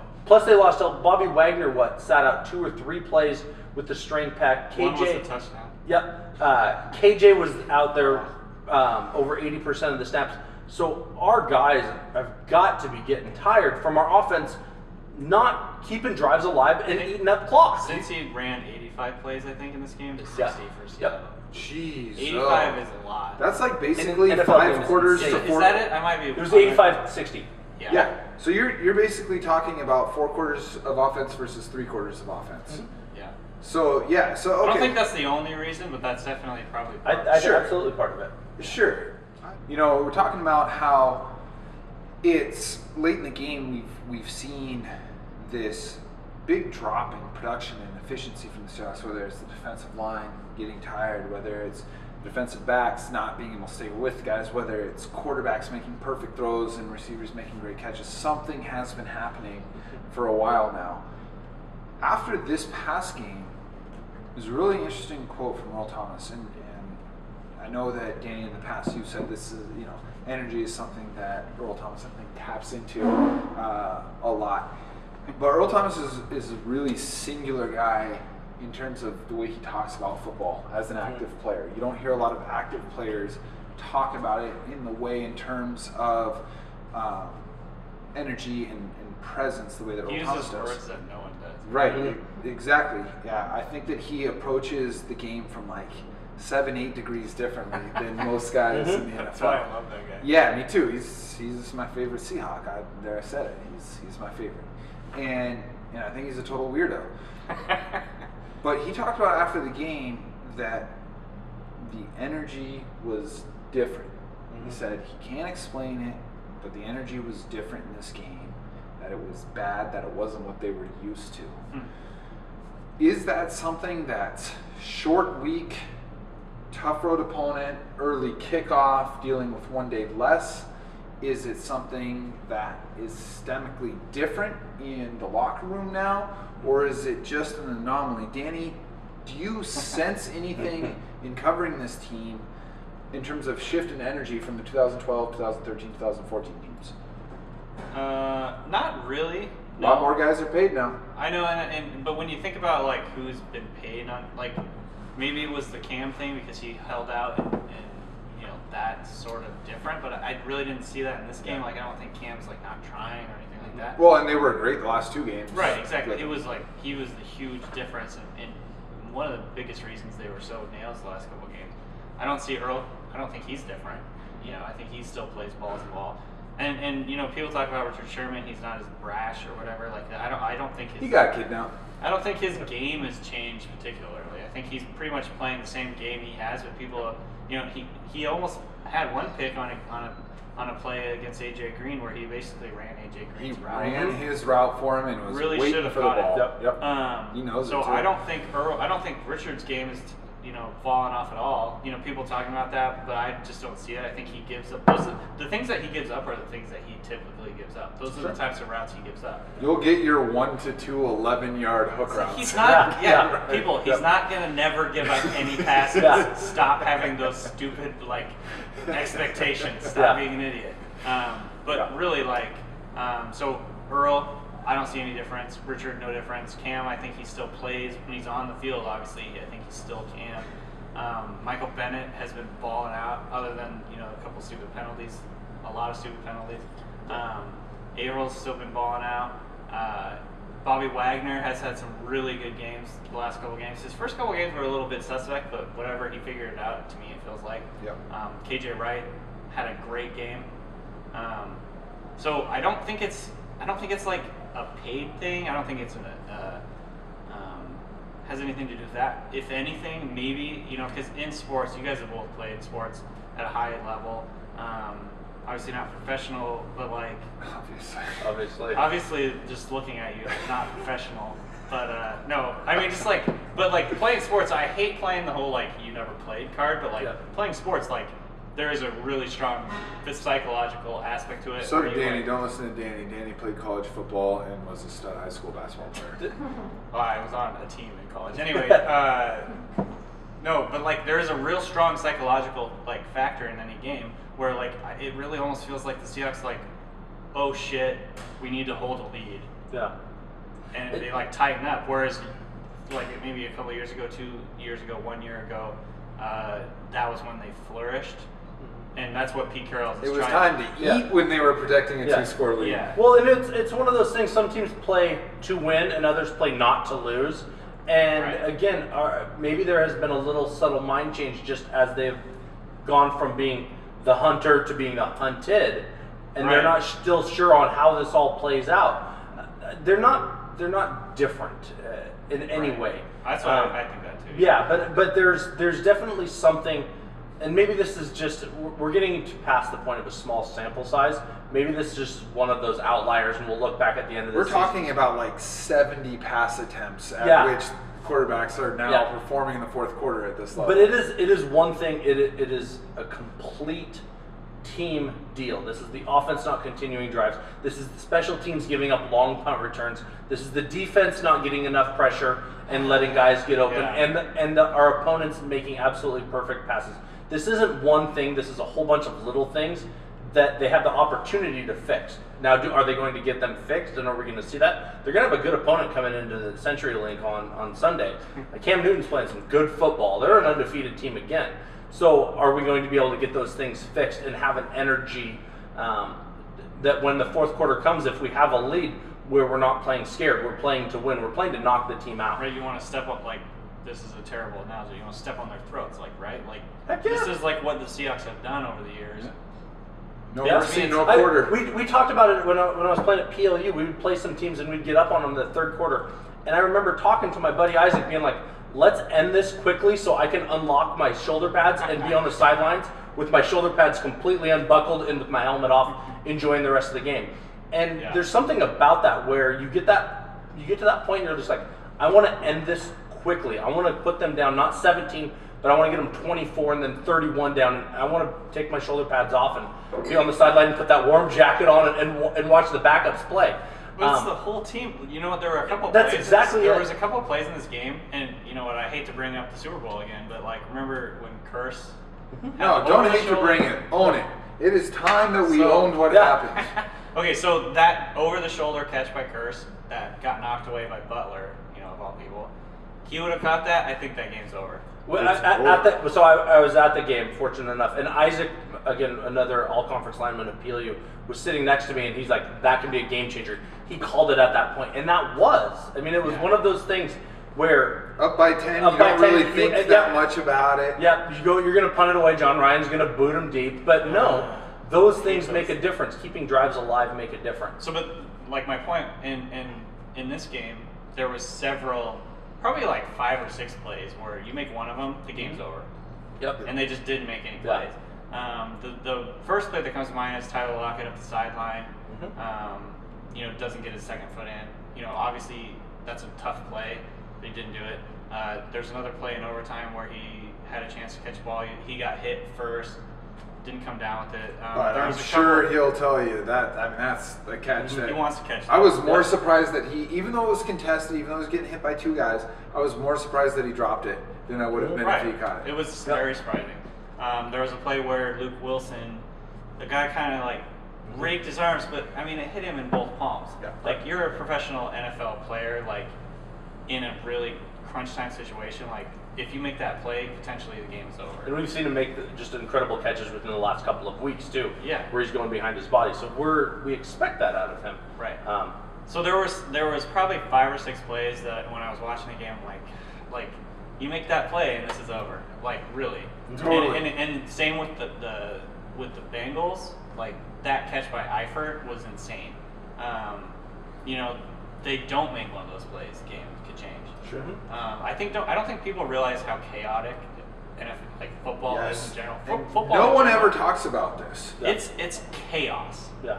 Bobby Wagner, sat out 2 or 3 plays with the strained pec. One was a touchdown. Yep. KJ was out there over 80% of the snaps. So our guys have got to be getting tired from our offense not keeping drives alive and eating up clocks. Since he ran 85 plays, I think, in this game, to 60 Yeah. for Seattle. Yep. Jeez. 85 is a lot. That's like basically NFL 5 games, quarters it's to insane. 4. Is that it? I might be. It was 85-60. Yeah. So you're basically talking about 4 quarters of offense versus 3 quarters of offense. Mm-hmm. Yeah. So yeah. So okay. I don't think that's the only reason, but that's definitely probably part of it. I Sure. absolutely part of it. Sure. You know, we're talking about how it's late in the game. We've seen this big drop in production and efficiency from the Seahawks, whether it's the defensive line getting tired, whether it's defensive backs not being able to stay with guys, whether it's quarterbacks making perfect throws and receivers making great catches. Something has been happening for a while now. After this past game, there's a really interesting quote from Earl Thomas, and I know that Danny, in the past, you've said this is, energy is something that Earl Thomas, I think, taps into a lot. But Earl Thomas is a really singular guy in terms of the way he talks about football as an active player. You don't hear a lot of active players talk about it in the way in terms of energy and presence, the way that Earl Thomas uses does. words that no one does. Right, exactly. Yeah, I think that he approaches the game from like 7-8 degrees differently than most guys in the NFL. That's why I love that guy. Yeah, me too. He's my favorite Seahawk. I said it. He's my favorite, and I think he's a total weirdo. But he talked about after the game that the energy was different. He said he can't explain it, but the energy was different in this game. That it was bad. That it wasn't what they were used to. Is that something that's short week, tough road opponent, early kickoff, dealing with one day less? Is it something that is systemically different in the locker room now, or is it just an anomaly? Danny, do you sense anything in covering this team in terms of shift in energy from the 2012, 2013, 2014 teams? Not really. A lot more guys are paid now. I know, but when you think about like who's been paid on, like maybe it was the Cam thing because he held out and that's sort of different. But I really didn't see that in this game. Like I don't think Cam's like not trying or anything like that. Well, and they were great the last 2 games. Right, exactly. It was like he was the huge difference and one of the biggest reasons they were so nails the last couple of games. I don't see Earl. I don't think he's different. I think he still plays ball to ball. And people talk about Richard Sherman. He's not as brash or whatever like that. I don't think he got kidnapped. I don't think his game has changed particularly. I think he's pretty much playing the same game he has, but people, he almost had one pick on a play against AJ Green where he basically ran AJ Green's route. He ran his route for him and was really waiting for the ball. Yep. He knows so it too. I don't think Richard's game is falling off at all. People talking about that, but I just don't see it. I think he gives up. The things that he gives up are the things that he typically gives up. Those are the types of routes he gives up. You'll get your 1 to 2 11-yard hook routes. He's not. He's not gonna never give up any passes. Stop having those stupid expectations. Stop being an idiot. Really, so Earl, I don't see any difference. Richard, no difference. Cam, I think he still plays when he's on the field. Obviously, I think he still can. Michael Bennett has been balling out, other than a couple stupid penalties, a lot of stupid penalties. Avril's still been balling out. Bobby Wagner has had some really good games the last couple games. His first couple games were a little bit suspect, but whatever, he figured it out. To me, it feels like. Yep. KJ Wright had a great game. So I don't think it's like a paid thing. I don't think it's has anything to do with that. If anything, maybe because in sports, you guys have both played sports at a high level. Obviously not professional, but obviously, just looking at you, not professiontional. But no, I mean but playing sports, I hate playing the whole you never played card. But playing sports, there is a really strong psychological aspect to it. So did Danny. Don't listen to Danny. Danny played college football and was a stud high school basketball player. I was on a team in college. Anyway, no, but there is a real strong psychological factor in any game where it really almost feels like the Seahawks oh shit, we need to hold a lead. Yeah. And they tighten up. Whereas maybe a couple of years ago, 2 years ago, 1 year ago, that was when they flourished. And that's what Pete Carroll is trying. It was time to eat when they were protecting a 2-score lead. Yeah. Well, and it's one of those things. Some teams play to win, and others play not to lose. And again, maybe there has been a little subtle mind change just as they've gone from being the hunter to being the hunted, and they're not still sure on how this all plays out. They're not different in any way. That's why I think that too. Yeah, but there's definitely something. And maybe this is just, we're getting past the point of a small sample size. Maybe this is just one of those outliers, and we'll look back at the end of this season. We're talking about 70 pass attempts at which quarterbacks are now performing in the fourth quarter at this level. But it is one thing, it is a complete team deal. This is the offense not continuing drives. This is the special teams giving up long punt returns. This is the defense not getting enough pressure and letting guys get open, and our opponents making absolutely perfect passes. This isn't one thing. This is a whole bunch of little things that they have the opportunity to fix. Now, are they going to get them fixed, and are we going to see that? They're going to have a good opponent coming into the CenturyLink on Sunday. Cam Newton's playing some good football. They're an undefeated team again. So are we going to be able to get those things fixed and have an energy that when the fourth quarter comes, if we have a lead, where we're not playing scared, we're playing to win, we're playing to knock the team out. Right, you want to step up this is a terrible analogy. You want to step on their throats, right? Heck yeah. This is what the Seahawks have done over the years. Yeah. No mercy, no quarter. We talked about it when I was playing at PLU. We would play some teams and we'd get up on them in the third quarter. And I remember talking to my buddy Isaac, being like, let's end this quickly so I can unlock my shoulder pads and be on the sidelines with my shoulder pads completely unbuckled and with my helmet off, enjoying the rest of the game. And there's something about that where you get to that point and you're just like, I want to end this quickly. I want to put them down not 17, but I want to get them 24 and then 31 down. And I want to take my shoulder pads off and be on the sideline and put that warm jacket on and watch the backups play. But it's the whole team. You know what? There were a couple. That's plays exactly There it. was a couple plays in this game, and you know what? I hate to bring up the Super Bowl again, but like, remember when Curse? No, don't hate to bring it. Own it. It is time that we owned what happened. Okay, so that over-the-shoulder catch by Curse that got knocked away by Butler, you know, of all people, he would have caught that. I think that game's over. Well, I was at the game, fortunate enough, and Isaac, again, another all-conference lineman of PLU, was sitting next to me, and he's like, that can be a game changer. He called it at that point, and that was. I mean, it was one of those things where up by 10, you don't really think that much about it. Yeah, you're going to punt it away. John Ryan's going to boot him deep, but no, those things make a difference. Keeping drives alive make a difference. So, but like my point in this game, there was several, probably like 5 or 6 plays where you make one of them, the game's over. Yep. And they just didn't make any plays. The first play that comes to mind is Tyler Lockett up the sideline. You know, doesn't get his second foot in. You know, obviously that's a tough play. But he didn't do it. There's another play in overtime where he had a chance to catch the ball. He got hit first, didn't come down with it. But I'm sure he'll tell you that. I mean, that's the catch. He wants to catch. I was more surprised that he, even though it was contested, even though he was getting hit by 2 guys, I was more surprised that he dropped it than I would have been if he caught it. It was very surprising. There was a play where Luke Wilson, the guy kind of like raked his arms, but I mean, it hit him in both palms. Yeah. Like, you're a professional NFL player, like in a really crunch time situation, like if you make that play, potentially the game's over. And we've seen him make just incredible catches within the last couple of weeks too. Yeah. Where he's going behind his body, so we expect that out of him. Right. So there was probably 5 or 6 plays that when I was watching the game, like you make that play and this is over. Like, really. Totally. And same with the Bengals. Like, that catch by Eifert was insane. You know, they don't make one of those plays, the game could change. Sure. I don't think people realize how chaotic football is in general. Football no one ever talks about this. It's chaos. Yeah.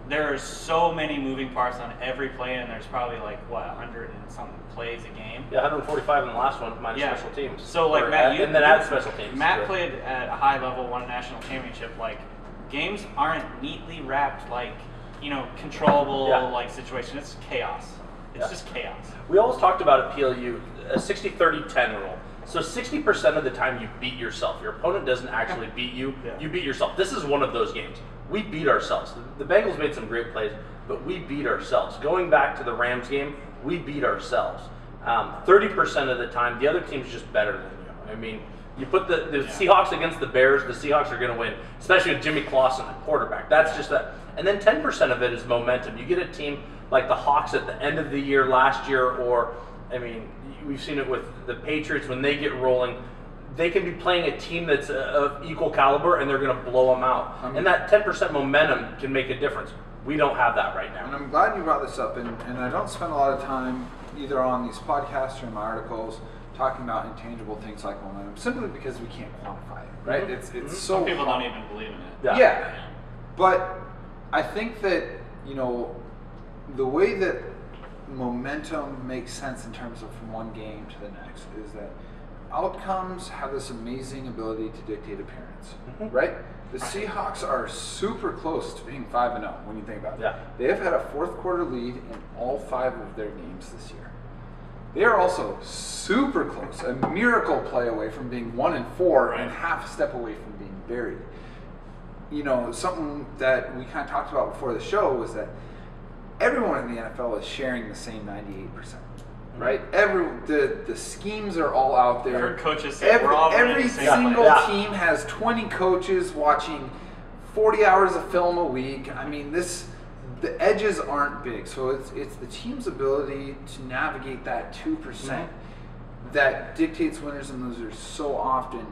There are so many moving parts on every play, and there's probably 100 and something plays a game. Yeah, 145 in the last one, minus special teams. So Matt, and then add special teams. Matt played at a high level, won a national championship. Like, games aren't neatly wrapped, controllable situation. It's chaos. It's just chaos. We always talked about at PLU a 60-30-10 rule. So 60% of the time you beat yourself. Your opponent doesn't actually beat you. Yeah. You beat yourself. This is one of those games. We beat ourselves. The Bengals made some great plays, but we beat ourselves. Going back to the Rams game, we beat ourselves. 30% of the time, the other team's just better than you. I mean, you put the Seahawks against the Bears, the Seahawks are going to win, especially with Jimmy Clausen at quarterback. That's just that. And then 10% of it is momentum. You get a team like the Hawks at the end of the year last year, or, I mean, we've seen it with the Patriots when they get rolling. They can be playing a team that's of equal caliber, and they're going to blow them out. And that 10% momentum can make a difference. We don't have that right now. And I'm glad you brought this up, and I don't spend a lot of time either on these podcasts or in my articles talking about intangible things like momentum, simply because we can't quantify it, right? It's so some people don't even believe in it. Yeah. But I think that, the way that momentum makes sense in terms of from one game to the next is that outcomes have this amazing ability to dictate appearance, right? The Seahawks are super close to being 5-0 when you think about it. Yeah. They have had a fourth quarter lead in all 5 of their games this year. They are also super close, a miracle play away from being 1-4 and half a step away from being buried. Something that we kind of talked about before the show was that everyone in the NFL is sharing the same 98%, right? The schemes are all out there. I heard coaches say we're all every the same single place. team has 20 coaches watching 40 hours of film a week. I mean, the edges aren't big, so it's the team's ability to navigate that 2% that dictates winners and losers so often.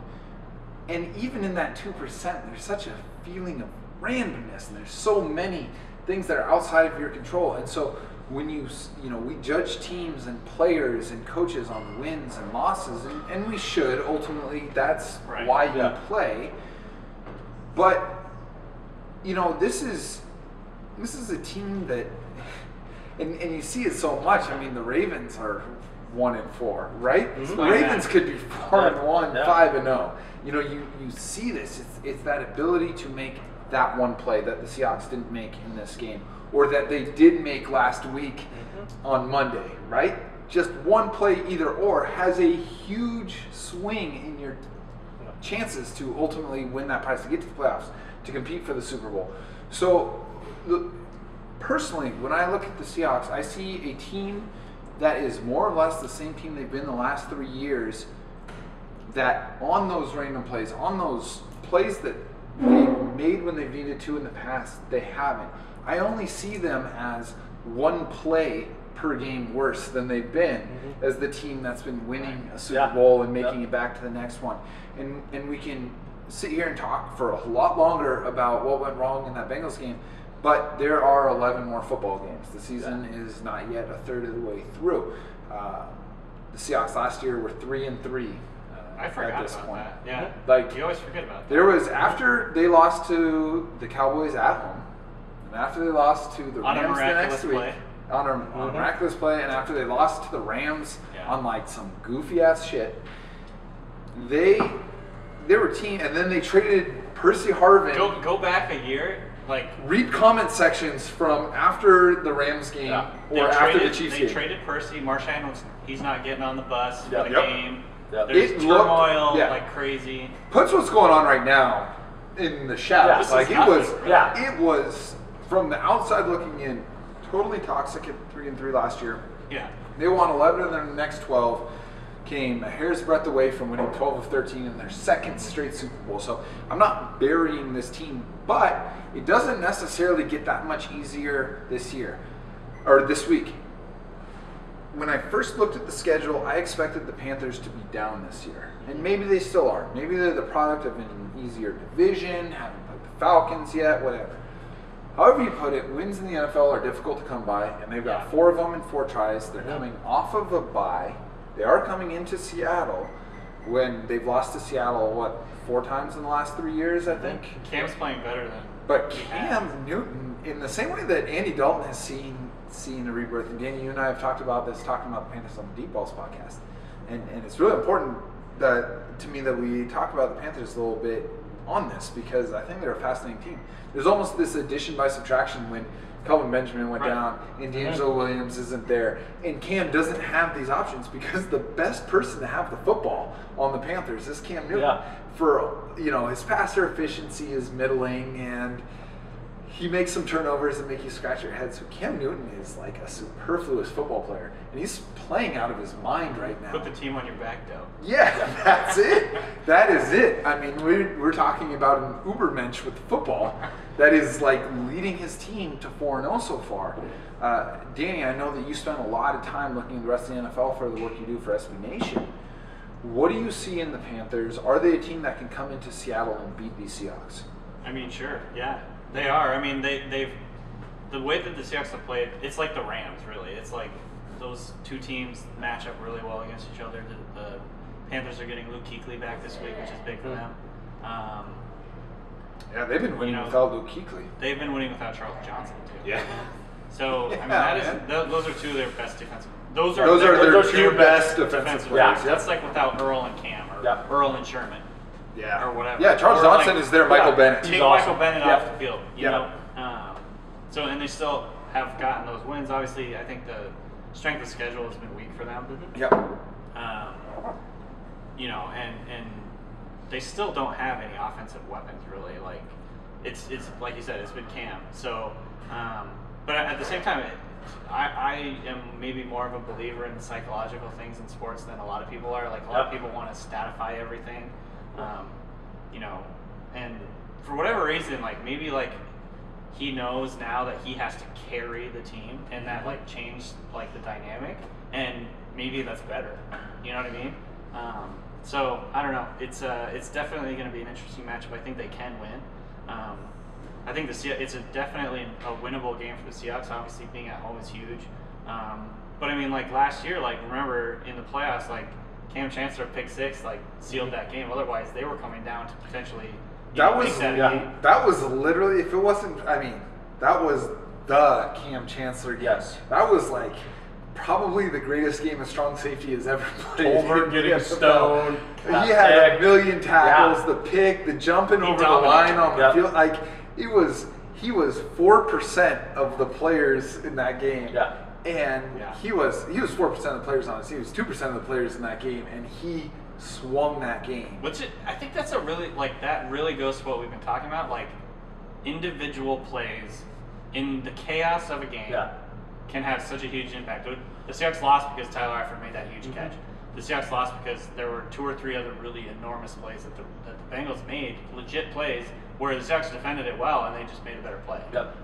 And even in that 2%, there's such a feeling of randomness, and there's so many things that are outside of your control. And so when we judge teams and players and coaches on wins and losses, and we should ultimately. That's why you play. But this is a team that, and you see it so much. I mean, the Ravens are 1-4, right? Mhm. The Ravens could be 4-1, Yeah. 5-0. You know, you see this. It's that ability to make that one play that the Seahawks didn't make in this game, or that they did make last week on Monday, right? Just one play, either or, has a huge swing in your chances to ultimately win that prize, to get to the playoffs, to compete for the Super Bowl. So, personally, when I look at the Seahawks, I see a team that is more or less the same team they've been the last 3 years, that on those random plays, on those plays that they made when they've needed to in the past, they haven't. I only see them as one play per game worse than they've been as the team that's been winning a Super Bowl and making it back to the next one. And we can sit here and talk for a lot longer about what went wrong in that Bengals game, but there are 11 more football games. The season is not yet a third of the way through. The Seahawks last year were 3-3. I forgot at this about point. that. Yeah, Like, you always forget about that. there was, after they lost to the Cowboys at home, and after they lost to the On a Rams the next miraculous week, play. on a miraculous play, and after they lost to the Rams on like some goofy ass shit, they were team, and then they traded Percy Harvin. Go back a year, like Read comment sections from after the Rams game or after the Chiefs game. They traded Percy. Marchand he's not getting on the bus for the Yep. game. Yep. There's It turmoil looked- like crazy. Puts what's going on right now in the shadows. This Like is it was, nothing, it was from the outside looking in, totally toxic at 3-3 last year. Yeah. They won 11 of their next 12, came a hair's breadth away from winning 12 of 13 in their second straight Super Bowl. So I'm not burying this team, but it doesn't necessarily get that much easier this year, or this week. When I first looked at the schedule, I expected the Panthers to be down this year. And maybe they still are. Maybe they're the product of an easier division, haven't played the Falcons yet, whatever. However you put it, wins in the NFL are difficult to come by, and they've got 4 of them in 4 tries. They're coming off of a bye. They are coming into Seattle when they've lost to Seattle, 4 times in the last 3 years, I think? Cam's playing better than. But Cam Newton, in the same way that Andy Dalton has seen a rebirth, and Danny, you and I have talked about this, talking about the Panthers on the Deep Balls podcast, and it's really important to me that we talk about the Panthers a little bit on this, because I think they're a fascinating team. There's almost this addition by subtraction when Kelvin Benjamin went down and D'Angelo Williams isn't there, and Cam doesn't have these options, because the best person to have the football on the Panthers is Cam Newton. For his passer efficiency is middling, and he makes some turnovers that make you scratch your head. So Cam Newton is like a superfluous football player, and he's playing out of his mind right now. Put the team on your back, though. Yeah, that's it. That is it. I mean, we're talking about an Ubermensch with football that is like leading his team to 4-0 so far. Danny, I know that you spent a lot of time looking at the rest of the NFL for the work you do for SB Nation. What do you see in the Panthers? Are they a team that can come into Seattle and beat these Seahawks? I mean, sure, yeah, they are. I mean, they've the way that the Seahawks have played, it's like the Rams, really. It's like those two teams match up really well against each other. The Panthers are getting Luke Kuechly back this week, which is big for them. Yeah, they've been winning without Luke Kuechly. They've been winning without Charles Johnson too. Yeah. So I mean, those are two of their best defensive. Those are their two best defensive players. Yeah, that's like without Earl and Cam or Earl and Sherman. Yeah. Or whatever. Yeah, Charles Johnson is their Michael Bennett. Take Michael Bennett off the field. You know. So and they still have gotten those wins. Obviously, I think the strength of schedule has been weak for them. Yep. And they still don't have any offensive weapons really. Like it's like you said, it's been Cam. So, but at the same time, I am maybe more of a believer in the psychological things in sports than a lot of people are. Like a lot of people want to statify everything, and for whatever reason, like maybe like he knows now that he has to carry the team, and that like changed like the dynamic, and maybe that's better. You know what I mean? So I don't know. It's definitely going to be an interesting matchup. I think they can win. I think it's definitely a winnable game for the Seahawks. Obviously, being at home is huge. But I mean, like last year, like remember in the playoffs, like Cam Chancellor pick 6 like sealed that game. Otherwise, they were coming down to potentially. That was literally, if it wasn't, I mean, that was the Cam Chancellor game. Yes. That was like probably the greatest game a strong safety has ever played. Over getting stoned. He had a million tackles, the pick, the jumping over the line on the field. Like he was 4% of the players in that game. Yeah. And he was 4% of the players on his team. He was 2% of the players in that game, and he swung that game. I think that's that really goes to what we've been talking about. Like individual plays in the chaos of a game can have such a huge impact. The Seahawks lost because Tyler Eifert made that huge catch. The Seahawks lost because there were 2 or 3 other really enormous plays that the Bengals made, legit plays, where the Seahawks defended it well and they just made a better play. Yep.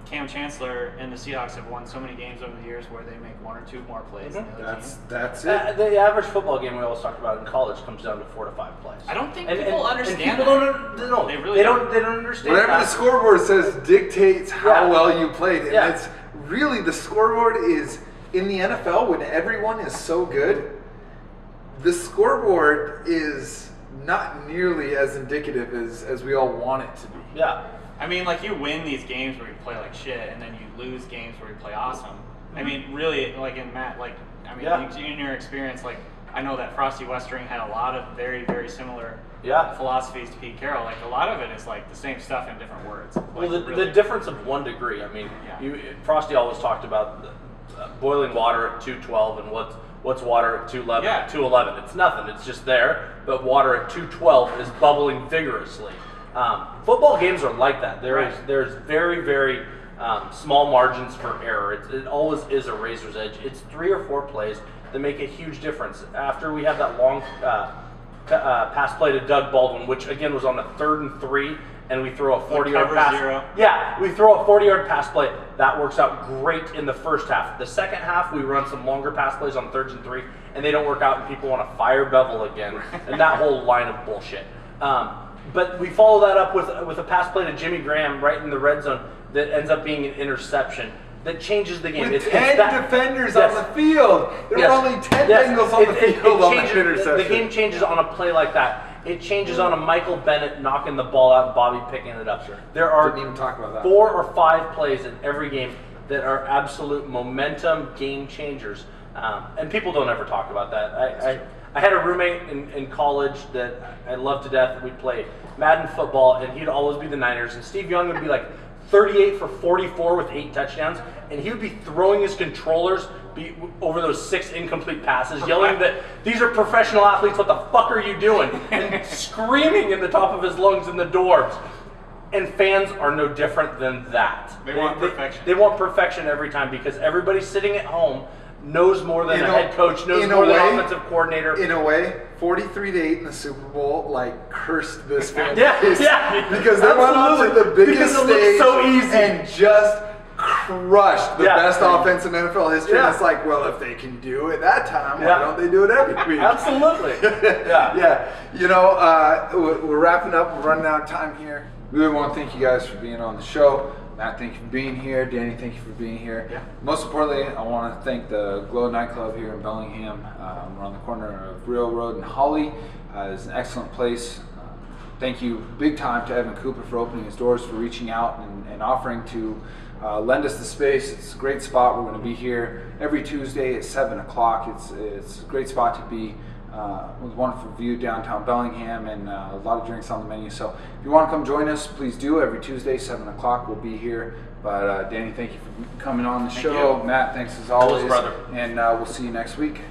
Cam Chancellor and the Seahawks have won so many games over the years where they make 1 or 2 more plays than the other team. That's it. The average football game we always talked about in college comes down to 4 to 5 plays. I don't think people understand and people that. They don't understand Whatever that. the scoreboard says dictates how well you played. And it's really, the scoreboard is, in the NFL, when everyone is so good, the scoreboard is not nearly as indicative as we all want it to be. Yeah. I mean, like, you win these games where you play like shit, and then you lose games where you play awesome. I mean, really, like in Matt, like, I mean, in your experience, like, I know that Frosty Westering had a lot of very, very similar philosophies to Pete Carroll. Like, a lot of it is like the same stuff in different words. Like, well, the difference of 1 degree. I mean, Frosty always talked about boiling water at 212 and what's water at 211. Yeah. 211. It's nothing. It's just there. But water at 212 is bubbling vigorously. Football games are like that. There's very, very small margins for error. It always is a razor's edge. It's 3 or 4 plays that make a huge difference. After we have that long pass play to Doug Baldwin, which again was on a 3rd and 3, and we throw a 40-yard pass. Yeah, we throw a 40-yard pass play. That works out great in the first half. The second half, we run some longer pass plays on 3rds and 3, and they don't work out, and people want to fire Bevel again, and that whole line of bullshit. But we follow that up with a pass play to Jimmy Graham right in the red zone that ends up being an interception that changes the game. With 10 defenders on the field. There were only 10 Bengals on the field on that interception. The game changes on a play like that. It changes on a Michael Bennett knocking the ball out and Bobby picking it up. Sure. There are Didn't even talk about that. 4 or 5 plays in every game that are absolute momentum game changers. And people don't ever talk about that. I had a roommate in college that I loved to death. We'd play Madden football, and he'd always be the Niners. And Steve Young would be like 38 for 44 with 8 touchdowns, and he would be throwing his controllers over those 6 incomplete passes, yelling that these are professional athletes, what the fuck are you doing? And screaming in the top of his lungs in the doors. And fans are no different than that. They want perfection. They want perfection every time because everybody sitting at home knows more than the head coach, knows more than the offensive coordinator. In a way, 43-8 in the Super Bowl, like, cursed this fan base. Yeah. Because they went on to the biggest stage so easy and just crushed the best offense in NFL history. Yeah. And it's like, well, if they can do it that time, why don't they do it every week? Absolutely. Yeah. You know, we're wrapping up. We're running out of time here. Really want to thank you guys for being on the show. Matt, thank you for being here. Danny, thank you for being here. Yeah. Most importantly, I want to thank the Glow Nightclub here in Bellingham. We're on the corner of Real Road and Holly. It's an excellent place. Thank you big time to Evan Cooper for opening his doors, for reaching out and offering to lend us the space. It's a great spot. We're going to be here every Tuesday at 7 o'clock. It's a great spot to be. With a wonderful view downtown Bellingham and a lot of drinks on the menu. So if you want to come join us, please do. Every Tuesday, 7 o'clock, we'll be here. But Danny, thank you for coming on the show. Matt, thanks as always. Brother. And we'll see you next week.